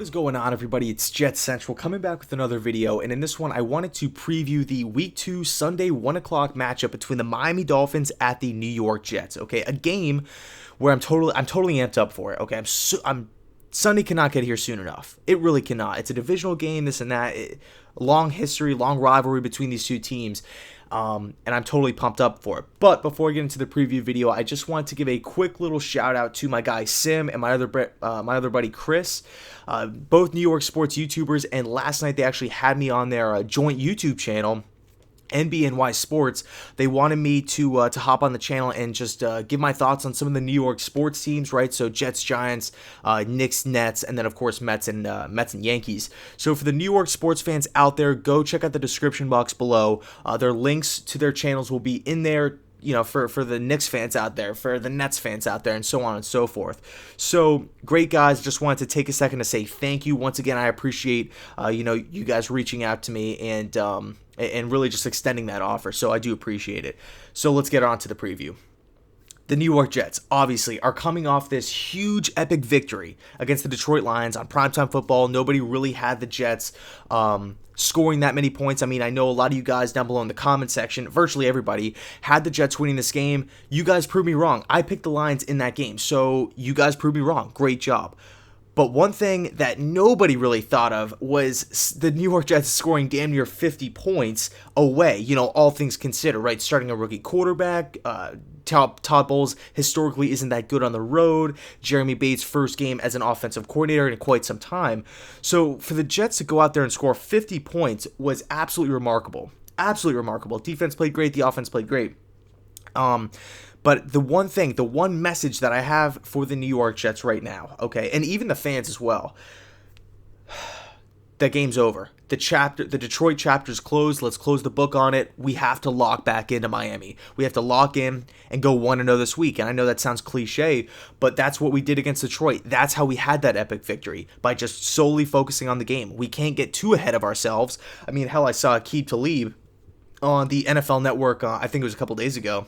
What is going on, everybody? It's JetsCentral coming back with another video, and in this one I wanted to preview the Week 2 Sunday 1 o'clock matchup between the Miami Dolphins at the New York Jets. Okay, a game where I'm totally amped up for it. Okay, Sunday cannot get here soon enough. It really cannot. It's a divisional game, this and that. Long history, long rivalry between these two teams. And I'm totally pumped up for it. But before I get into the preview video, I just want to give a quick little shout out to my guy Sim and my other buddy Chris, both New York sports YouTubers. And last night they actually had me on their joint YouTube channel, NBNY Sports. They wanted me to hop on the channel and just give my thoughts on some of the New York sports teams, right? So Jets, Giants, Knicks, Nets, and then of course Mets and Yankees. So for the New York sports fans out there, go check out the description box below. Their links to their channels will be in there. You know, for the Knicks fans out there, for the Nets fans out there, and so on and so forth. So, great guys, just wanted to take a second to say thank you. Once again, I appreciate, you guys reaching out to me and really just extending that offer. So, I do appreciate it. So, let's get on to the preview. The New York Jets, obviously, are coming off this huge epic victory against the Detroit Lions on primetime football. Nobody really had the Jets scoring that many points. I mean, I know a lot of you guys down below in the comment section, virtually everybody, had the Jets winning this game. You guys proved me wrong. I picked the Lions in that game, so you guys proved me wrong. Great job. But one thing that nobody really thought of was the New York Jets scoring damn near 50 points away, all things considered, right? Starting a rookie quarterback, Todd Bowles historically isn't that good on the road. Jeremy Bates' first game as an offensive coordinator in quite some time. So for the Jets to go out there and score 50 points was absolutely remarkable. Absolutely remarkable. Defense played great. The offense played great. But the one message that I have for the New York Jets right now, okay, and even the fans as well, that game's over. The Detroit chapter's closed. Let's close the book on it. We have to lock back into Miami. We have to lock in and go 1-0 this week. And I know that sounds cliche, but that's what we did against Detroit. That's how we had that epic victory, by just solely focusing on the game. We can't get too ahead of ourselves. I mean, hell, I saw Aqib Talib on the NFL Network, I think it was a couple days ago.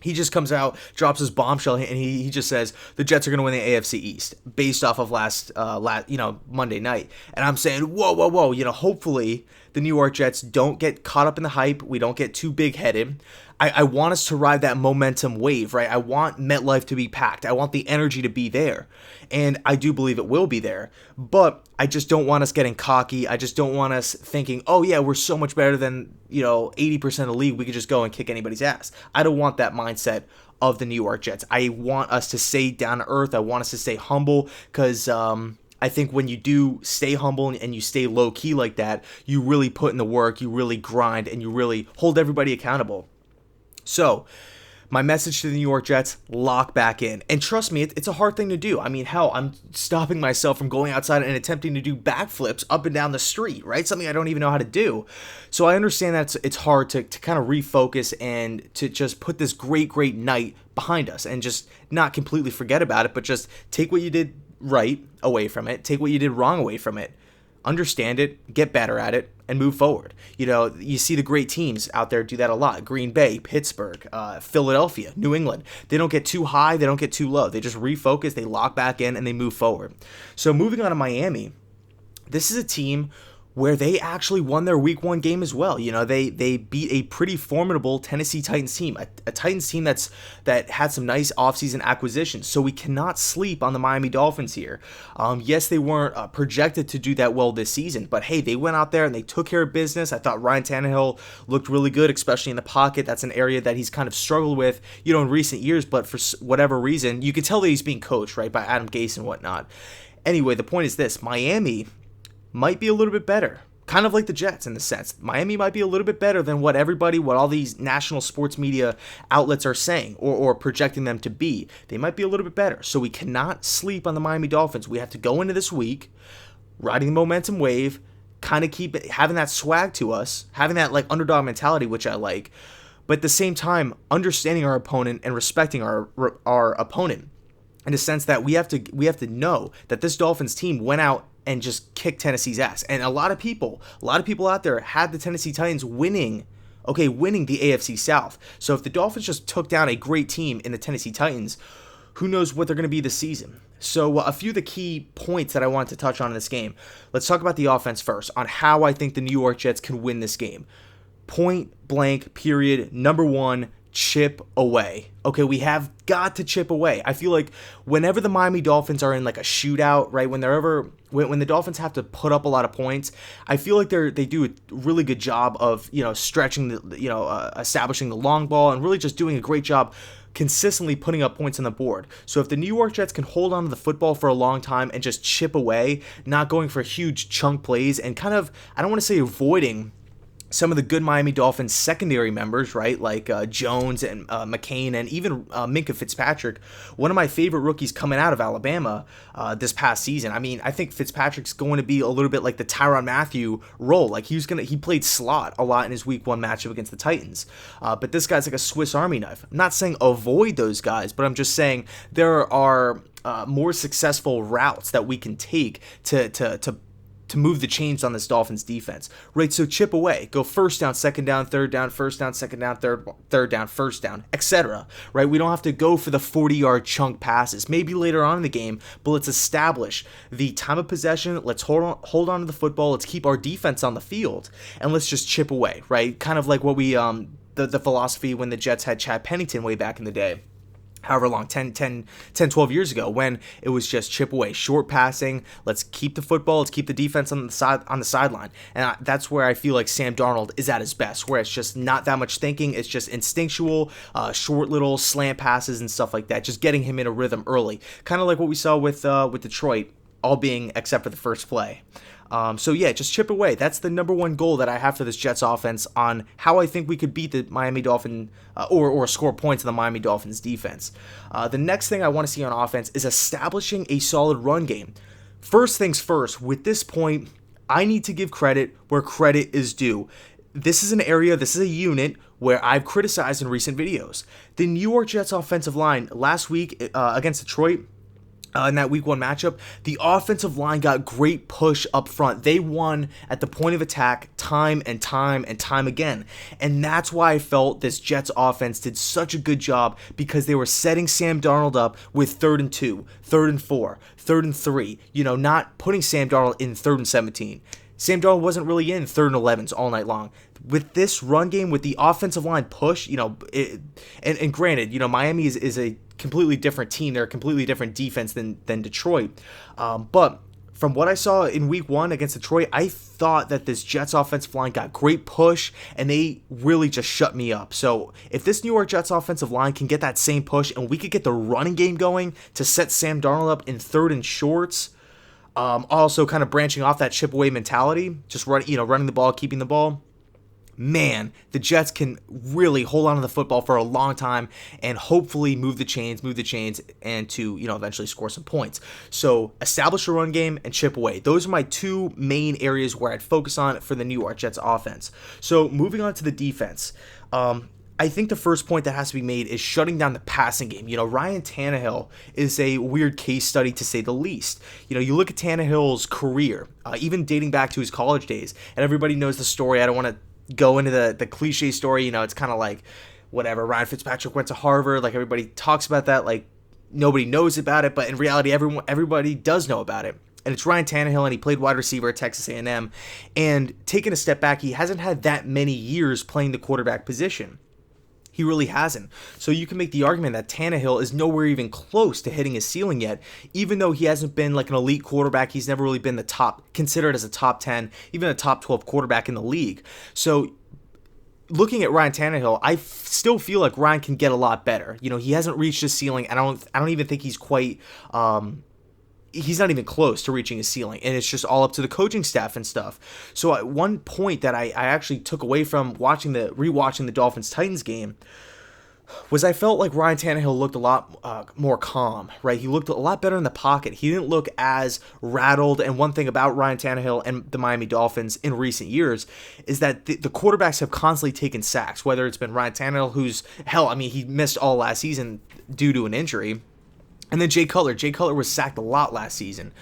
He just comes out, drops his bombshell, and he just says the Jets are going to win the AFC East based off of last Monday night. And I'm saying, whoa. Hopefully the New York Jets don't get caught up in the hype. We don't get too big-headed. I want us to ride that momentum wave, right? I want MetLife to be packed. I want the energy to be there. And I do believe it will be there. But I just don't want us getting cocky. I just don't want us thinking, oh, yeah, we're so much better than, 80% of the league. We could just go and kick anybody's ass. I don't want that mindset of the New York Jets. I want us to stay down to earth. I want us to stay humble because I think when you do stay humble and you stay low-key like that, you really put in the work, you really grind, and you really hold everybody accountable. So, my message to the New York Jets, lock back in. And trust me, it's a hard thing to do. I mean, hell, I'm stopping myself from going outside and attempting to do backflips up and down the street, right? Something I don't even know how to do. So I understand that it's hard to kind of refocus and to just put this great night behind us and just not completely forget about it, but just take what you did right away from it, take what you did wrong away from it, understand it, get better at it, and move forward. You see the great teams out there do that a lot. Green Bay, Pittsburgh, Philadelphia, New England. They don't get too high, they don't get too low. They just refocus, they lock back in, and they move forward. So moving on to Miami, this is a team where they actually won their Week 1 game as well. They beat a pretty formidable Tennessee Titans team, a Titans team that had some nice offseason acquisitions. So we cannot sleep on the Miami Dolphins here. Yes, they weren't projected to do that well this season, but hey, they went out there and they took care of business. I thought Ryan Tannehill looked really good, especially in the pocket. That's an area that he's kind of struggled with, in recent years, but for whatever reason, you can tell that he's being coached, right, by Adam Gase and whatnot. Anyway, the point is this: Miami might be a little bit better, kind of like the Jets in the sense. Miami might be a little bit better than what all these national sports media outlets are saying or projecting them to be. They might be a little bit better. So we cannot sleep on the Miami Dolphins. We have to go into this week riding the momentum wave, kind of keep it, having that swag to us, having that like underdog mentality, which I like, but at the same time understanding our opponent and respecting our opponent in the sense that we have to know that this Dolphins team went out and just kick Tennessee's ass. And a lot of people out there had the Tennessee Titans winning the AFC South. So if the Dolphins just took down a great team in the Tennessee Titans, who knows what they're going to be this season. So a few of the key points that I wanted to touch on in this game. Let's talk about the offense first, on how I think the New York Jets can win this game. Point blank, period, number one, chip away. Okay, we have got to chip away. I feel like whenever the Miami Dolphins are in like a shootout, right, when the Dolphins have to put up a lot of points, I feel like they do a really good job of, stretching establishing the long ball and really just doing a great job consistently putting up points on the board. So if the New York Jets can hold on to the football for a long time and just chip away, not going for huge chunk plays and kind of, I don't want to say avoiding some of the good Miami Dolphins secondary members, right, like Jones and McCain and even Minkah Fitzpatrick, one of my favorite rookies coming out of Alabama this past season. I mean, I think Fitzpatrick's going to be a little bit like the Tyrann Mathieu role. Like he played slot a lot in his week 1 matchup against the Titans. But this guy's like a Swiss Army knife. I'm not saying avoid those guys, but I'm just saying there are more successful routes that we can take to move the chains on this Dolphins defense, right? So chip away, go first down, second down, third down, first down, second down, third down, first down, etc. Right? We don't have to go for the 40-yard chunk passes. Maybe later on in the game, but let's establish the time of possession. Let's hold on to the football. Let's keep our defense on the field, and let's just chip away, right? Kind of like what we the philosophy when the Jets had Chad Pennington way back in the day. However long, 12 years ago, when it was just chip away, short passing, let's keep the football, let's keep the defense on the sideline. And that's where I feel like Sam Darnold is at his best, where it's just not that much thinking, it's just instinctual, short little slant passes and stuff like that, just getting him in a rhythm early. Kind of like what we saw with Detroit, all being except for the first play. So yeah, just chip away. That's the number one goal that I have for this Jets offense on how I think we could beat the Miami Dolphins or score points in the Miami Dolphins defense. The next thing I want to see on offense is establishing a solid run game. First things first, with this point, I need to give credit where credit is due. This is a unit where I've criticized in recent videos. The New York Jets offensive line last week against Detroit, in that week 1 matchup, the offensive line got great push up front. They won at the point of attack time and time and time again. And that's why I felt this Jets offense did such a good job, because they were setting Sam Darnold up with 3rd and 2, 3rd and 4, 3rd and 3, not putting Sam Darnold in 3rd and 17. Sam Darnold wasn't really in 3rd and 11s all night long. With this run game, with the offensive line push, and granted, Miami is a completely different team. They're a completely different defense than Detroit. But from what I saw in week 1 against Detroit, I thought that this Jets offensive line got great push, and they really just shut me up. So if this New York Jets offensive line can get that same push, and we could get the running game going to set Sam Darnold up in 3rd and shorts, also kind of branching off that chip away mentality, just running the ball, keeping the ball, man, the Jets can really hold on to the football for a long time and hopefully move the chains and to, eventually score some points. So establish a run game and chip away. Those are my 2 main areas where I'd focus on for the New York Jets offense. So moving on to the defense, I think the first point that has to be made is shutting down the passing game. Ryan Tannehill is a weird case study, to say the least. You look at Tannehill's career, even dating back to his college days, and everybody knows the story. I don't want to go into the cliche story. It's kind of like, whatever, Ryan Fitzpatrick went to Harvard, like everybody talks about that, like nobody knows about it, but in reality everybody does know about it. And it's Ryan Tannehill, and he played wide receiver at Texas A&M, and taking a step back, he hasn't had that many years playing the quarterback position. He really hasn't. So you can make the argument that Tannehill is nowhere even close to hitting his ceiling yet, even though he hasn't been like an elite quarterback. He's never really been considered as a top 10, even a top 12 quarterback in the league. So looking at Ryan Tannehill, I still feel like Ryan can get a lot better. He hasn't reached his ceiling. I don't even think he's quite he's not even close to reaching his ceiling, and it's just all up to the coaching staff and stuff. So one point that I actually took away from rewatching the Dolphins-Titans game was I felt like Ryan Tannehill looked a lot more calm, right? He looked a lot better in the pocket. He didn't look as rattled, and one thing about Ryan Tannehill and the Miami Dolphins in recent years is that the quarterbacks have constantly taken sacks, whether it's been Ryan Tannehill, he missed all last season due to an injury, And then Jay Cutler. Jay Cutler was sacked a lot last season.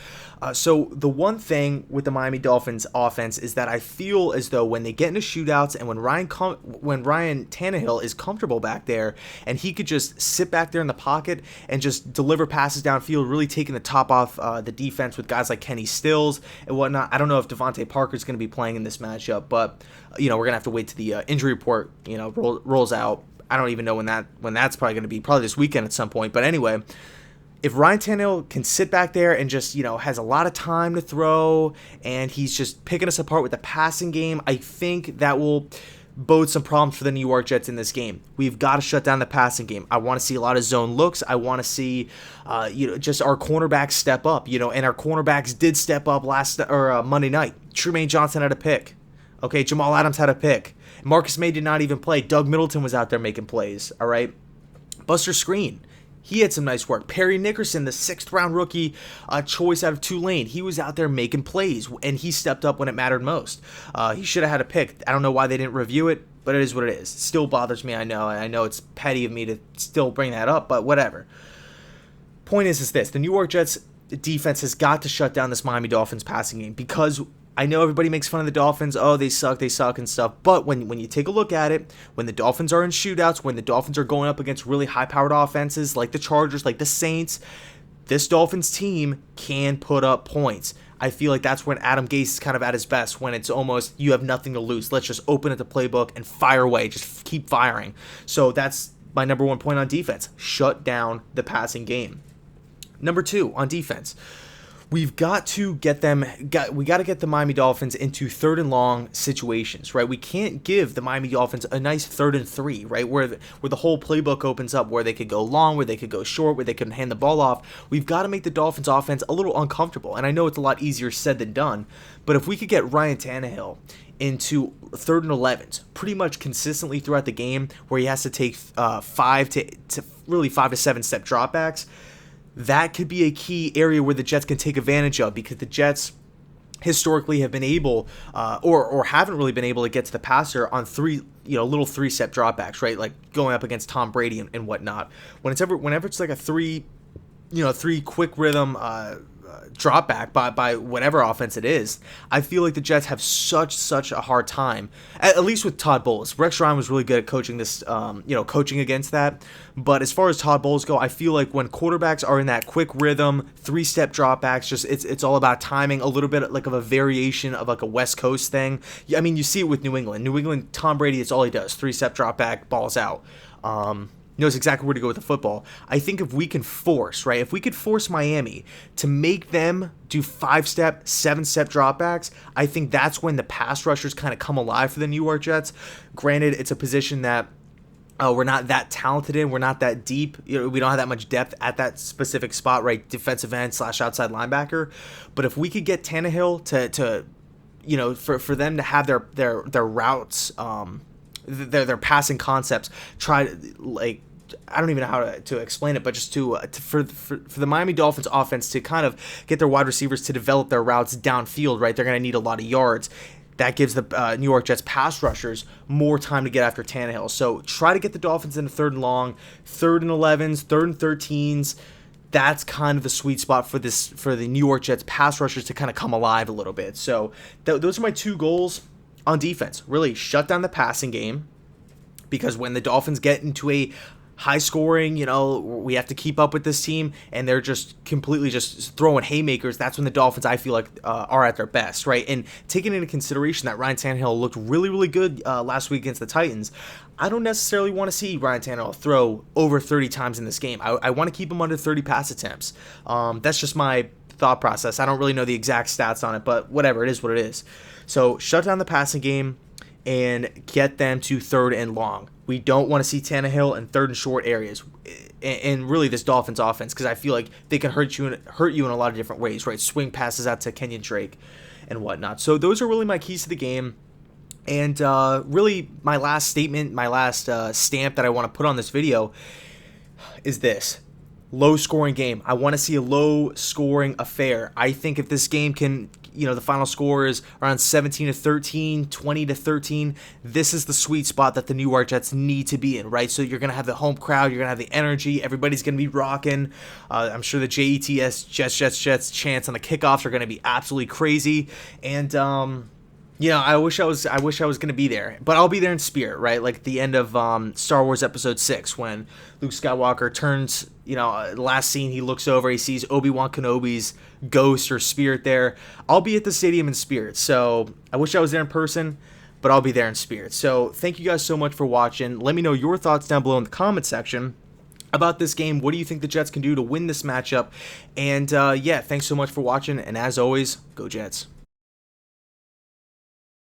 So the one thing with the Miami Dolphins offense is that I feel as though when they get into shootouts and when Ryan Tannehill is comfortable back there and he could just sit back there in the pocket and just deliver passes downfield, really taking the top off the defense with guys like Kenny Stills and whatnot. I don't know if Devontae Parker is going to be playing in this matchup, but we're going to have to wait till the injury report rolls out. I don't even know when that's probably going to be, probably this weekend at some point. But anyway, if Ryan Tannehill can sit back there and just, has a lot of time to throw and he's just picking us apart with the passing game, I think that will bode some problems for the New York Jets in this game. We've got to shut down the passing game. I want to see a lot of zone looks. I want to see, just our cornerbacks step up, and our cornerbacks did step up Monday night. Trumaine Johnson had a pick. Okay, Jamal Adams had a pick. Marcus May did not even play. Doug Middleton was out there making plays, all right? Buster Screen, he had some nice work. Perry Nickerson, the 6th-round rookie choice out of Tulane, he was out there making plays, and he stepped up when it mattered most. He should have had a pick. I don't know why they didn't review it, but it is what it is. It still bothers me, I know. I know it's petty of me to still bring that up, but whatever. Point is this. The New York Jets defense has got to shut down this Miami Dolphins passing game because I know everybody makes fun of the Dolphins. Oh, they suck and stuff. But when you take a look at it, when the Dolphins are in shootouts, when the Dolphins are going up against really high-powered offenses like the Chargers, like the Saints, this Dolphins team can put up points. I feel like that's when Adam Gase is kind of at his best, when it's almost you have nothing to lose. Let's just open at the playbook and fire away. Just keep firing. So that's my number one point on defense. Shut down the passing game. Number 2 on defense. We've got to get the Miami Dolphins into 3rd and long situations, right? We can't give the Miami Dolphins a nice 3rd and 3, right? Where the whole playbook opens up, where they could go long, where they could go short, where they can hand the ball off. We've got to make the Dolphins offense a little uncomfortable. And I know it's a lot easier said than done, but if we could get Ryan Tannehill into 3rd and 11s pretty much consistently throughout the game, where he has to take 5 to 7 step dropbacks, that could be a key area where the Jets can take advantage of, because the Jets historically have been able or haven't really been able to get to the passer on little 3-step dropbacks, right? Like going up against Tom Brady and whatnot. Whenever it's like a 3 quick rhythm drop back by whatever offense it is, I feel like the Jets have such a hard time, at least with Todd Bowles. Rex Ryan was really good at coaching this, coaching against that. But as far as Todd Bowles go, I feel like when quarterbacks are in that quick rhythm, 3-step dropbacks, just it's all about timing, a little bit like of a variation of like a West Coast thing. I mean, you see it with New England. New England, Tom Brady, it's all he does: 3-step drop back, balls out. Knows exactly where to go with the football. I think if we can force Miami to make them do 5-step, 7-step dropbacks, I think that's when the pass rushers kind of come alive for the New York Jets. Granted, it's a position that we're not that talented in. We're not that deep. We don't have that much depth at that specific spot, right? Defensive end / outside linebacker. But if we could get Tannehill to for them to have their routes, their passing concepts, I don't even know how to explain it, but just for the Miami Dolphins offense to kind of get their wide receivers to develop their routes downfield, right? They're going to need a lot of yards. That gives the New York Jets pass rushers more time to get after Tannehill. So try to get the Dolphins into 3rd and long, 3rd and 11s, 3rd and 13s. That's kind of the sweet spot for the New York Jets pass rushers to kind of come alive a little bit. So those are my 2 goals on defense. Really shut down the passing game, because when the Dolphins get into a high scoring, we have to keep up with this team, and they're just completely just throwing haymakers. That's when the Dolphins, I feel like, are at their best, right? And taking into consideration that Ryan Tannehill looked really, really good last week against the Titans, I don't necessarily want to see Ryan Tannehill throw over 30 times in this game. I want to keep him under 30 pass attempts. That's just my thought process. I don't really know the exact stats on it, but whatever, it is what it is. So shut down the passing game and get them to 3rd and long. We don't want to see Tannehill in 3rd and short areas, and really this Dolphins offense, because I feel like they can hurt you in a lot of different ways, right? Swing passes out to Kenyon Drake and whatnot. So those are really my keys to the game. And really my last statement, my last stamp that I want to put on this video is this: low scoring game. I want to see a low scoring affair. I think if this game can the final score is around 17-13, 20-13. This is the sweet spot that the New York Jets need to be in, right? So you're going to have the home crowd, you're going to have the energy, everybody's going to be rocking. I'm sure the JETS, Jets chants on the kickoffs are going to be absolutely crazy. And, I wish I was going to be there, but I'll be there in spirit, right? Like at the end of Star Wars Episode 6 when Luke Skywalker turns, last scene, he looks over, he sees Obi-Wan Kenobi's ghost or spirit there. I'll be at the stadium in spirit. So I wish I was there in person, but I'll be there in spirit. So thank you guys so much for watching. Let me know your thoughts down below in the comment section about this game. What do you think the Jets can do to win this matchup? And thanks so much for watching. And as always, go Jets.